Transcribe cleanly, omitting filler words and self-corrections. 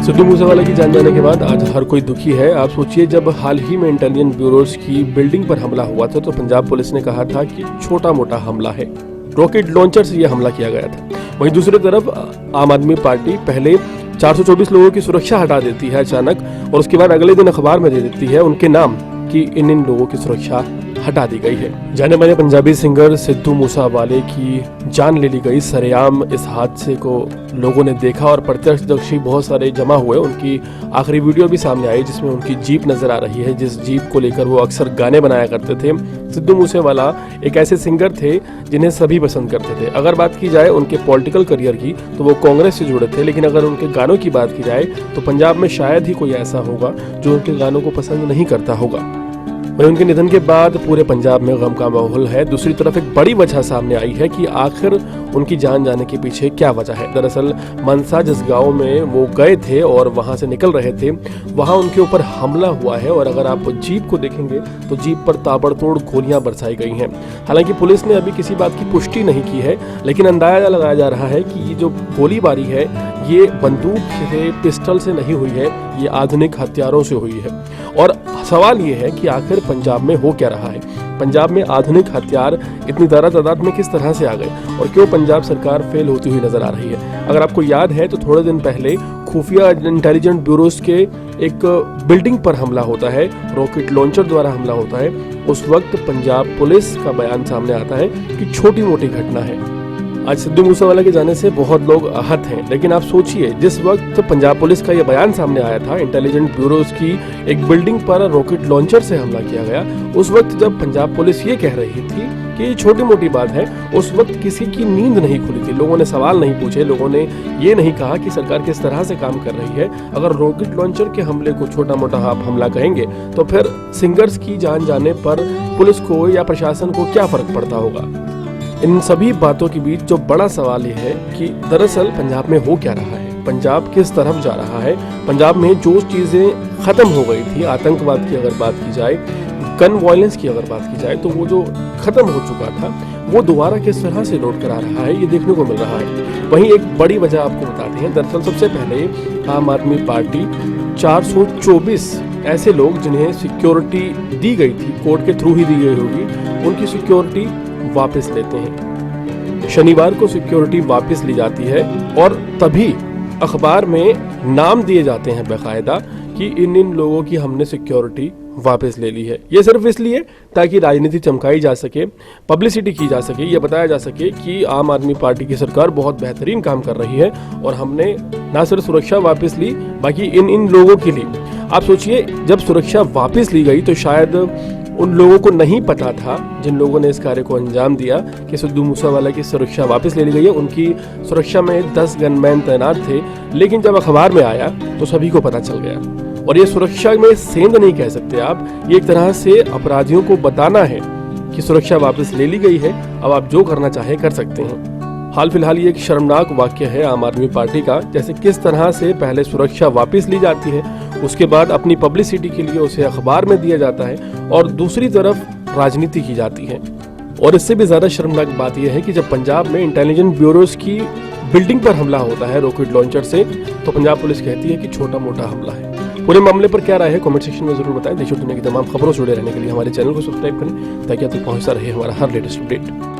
सिद्धू मूसेवाला की जान जाने के बाद आज हर कोई दुखी है। आप सोचिए, जब हाल ही में इंटेलिजेंस ब्यूरोज की बिल्डिंग पर हमला हुआ था तो पंजाब पुलिस ने कहा था कि छोटा मोटा हमला है, रॉकेट लॉन्चर से यह हमला किया गया था। वहीं दूसरी तरफ आम आदमी पार्टी पहले 424 लोगों की सुरक्षा हटा देती है अचानक, और उसके बाद अगले दिन अखबार में दे देती है उनके नाम कि इन लोगों की सुरक्षा हटा दी गई है। जाने माने पंजाबी सिंगर सिद्धू मूसेवाले की जान ले ली गई सरेआम। इस हादसे को लोगों ने देखा और प्रत्यक्षदर्शी बहुत सारे जमा हुए। उनकी आखिरी वीडियो भी सामने आई जिसमें उनकी जीप नजर आ रही है, जिस जीप को लेकर वो अक्सर गाने बनाया करते थे। सिद्धू मूसेवाला एक ऐसे सिंगर थे जिन्हें सभी पसंद करते थे। अगर बात की जाए उनके पॉलिटिकल करियर की तो वो कांग्रेस से जुड़े थे, लेकिन अगर उनके गानों की बात की जाए तो पंजाब में शायद ही कोई ऐसा होगा जो उनके गानों को पसंद नहीं करता होगा। वहीं उनके निधन के बाद पूरे पंजाब में गम का माहौल है। दूसरी तरफ एक बड़ी वजह सामने आई है कि आखिर उनकी जान जाने के पीछे क्या वजह है। दरअसल मनसा जिस गांव में वो गए थे और वहां से निकल रहे थे, वहां उनके ऊपर हमला हुआ है। और अगर आप जीप को देखेंगे तो जीप पर ताबड़तोड़ गोलियां बरसाई गई हैं। हालांकि पुलिस ने अभी किसी बात की पुष्टि नहीं की है, लेकिन अंदाजा लगाया जा रहा है कि ये जो गोलीबारी है ये बंदूक से, पिस्टल से नहीं हुई है, ये आधुनिक हथियारों से हुई है। और सवाल ये है कि आखिर पंजाब में हो क्या रहा है, पंजाब में आधुनिक हथियार इतनी ज़्यादा तादाद में किस तरह से आ गए और क्यों पंजाब सरकार फेल होती हुई नजर आ रही है। अगर आपको याद है तो थोड़े दिन पहले खुफिया इंटेलिजेंस ब्यूरोज के एक बिल्डिंग पर हमला होता है, रॉकेट लॉन्चर द्वारा हमला होता है। उस वक्त पंजाब पुलिस का बयान सामने आता है कि छोटी मोटी घटना है। आज सिद्धू मूसेवाला के जाने से बहुत लोग आहत हैं, लेकिन आप सोचिए, जिस वक्त पंजाब पुलिस का यह बयान सामने आया था, इंटेलिजेंस ब्यूरोज की एक बिल्डिंग पर रॉकेट लॉन्चर से हमला किया गया, उस वक्त जब पंजाब पुलिस ये कह रही थी कि ये छोटी मोटी बात है, उस वक्त किसी की नींद नहीं खुली थी। लोगों ने सवाल नहीं पूछे, लोगों ने ये नहीं कहा कि सरकार किस तरह से काम कर रही है। अगर रॉकेट लॉन्चर के हमले को छोटा मोटा आप हमला कहेंगे तो फिर सिंगर्स की जान जाने पर पुलिस को या प्रशासन को क्या फर्क पड़ता होगा। इन सभी बातों के बीच जो बड़ा सवाल ये है कि दरअसल पंजाब में हो क्या रहा है, पंजाब किस तरफ जा रहा है। पंजाब में जो चीज़ें ख़त्म हो गई थी, आतंकवाद की अगर बात की जाए, गन वायलेंस की अगर बात की जाए, तो वो जो ख़त्म हो चुका था वो दोबारा किस तरह से लौट कर आ रहा है, ये देखने को मिल रहा है। वहीं एक बड़ी वजह आपको बताते हैं। दरअसल सबसे पहले आम आदमी पार्टी 424 ऐसे लोग जिन्हें सिक्योरिटी दी गई थी, कोर्ट के थ्रू ही दी गई होगी, उनकी सिक्योरिटी वापस लेते हैं। शनिवार को सिक्योरिटी वापस ली जाती है और तभी अखबार में नाम दिए जाते हैं बाकायदा कि इन लोगों की हमने सिक्योरिटी वापस ले ली है। ये सिर्फ इसलिए ताकि राजनीति चमकाई जा सके, पब्लिसिटी की जा सके, ये बताया जा सके कि आम आदमी पार्टी की सरकार बहुत बेहतरीन काम कर रही है और हमने ना सिर्फ सुरक्षा वापस ली, बाकी इन लोगों के लिए। आप सोचिए, जब सुरक्षा वापस ली गई तो शायद उन लोगों को नहीं पता था, जिन लोगों ने इस कार्य को अंजाम दिया, कि सिद्धू मूसेवाला की सुरक्षा वापस ले ली गई है। उनकी सुरक्षा में 10 गनमैन तैनात थे, लेकिन जब अखबार में आया तो सभी को पता चल गया। और ये सुरक्षा में सेंध नहीं कह सकते आप, ये एक तरह से अपराधियों को बताना है कि सुरक्षा वापस ले ली गई है, अब आप जो करना चाहे कर सकते हैं। हाल फिलहाल ये एक शर्मनाक वाक्य है आम आदमी पार्टी का, जैसे किस तरह से पहले सुरक्षा वापस ली जाती है, उसके बाद अपनी पब्लिसिटी के लिए उसे अखबार में दिया जाता है और दूसरी तरफ राजनीति की जाती है। और इससे भी ज्यादा शर्मनाक बात यह है कि जब पंजाब में इंटेलिजेंस ब्यूरोज की बिल्डिंग पर हमला होता है रॉकेट लॉन्चर से, तो पंजाब पुलिस कहती है कि छोटा मोटा हमला है। पूरे मामले पर क्या राय है कमेंट सेक्शन में जरूर बताएं। देश और दुनिया की तमाम खबरों से जुड़े रहने के लिए हमारे चैनल को सब्सक्राइब करें ताकि आप तक पहुंचता रहे हमारा हर लेटेस्ट अपडेट।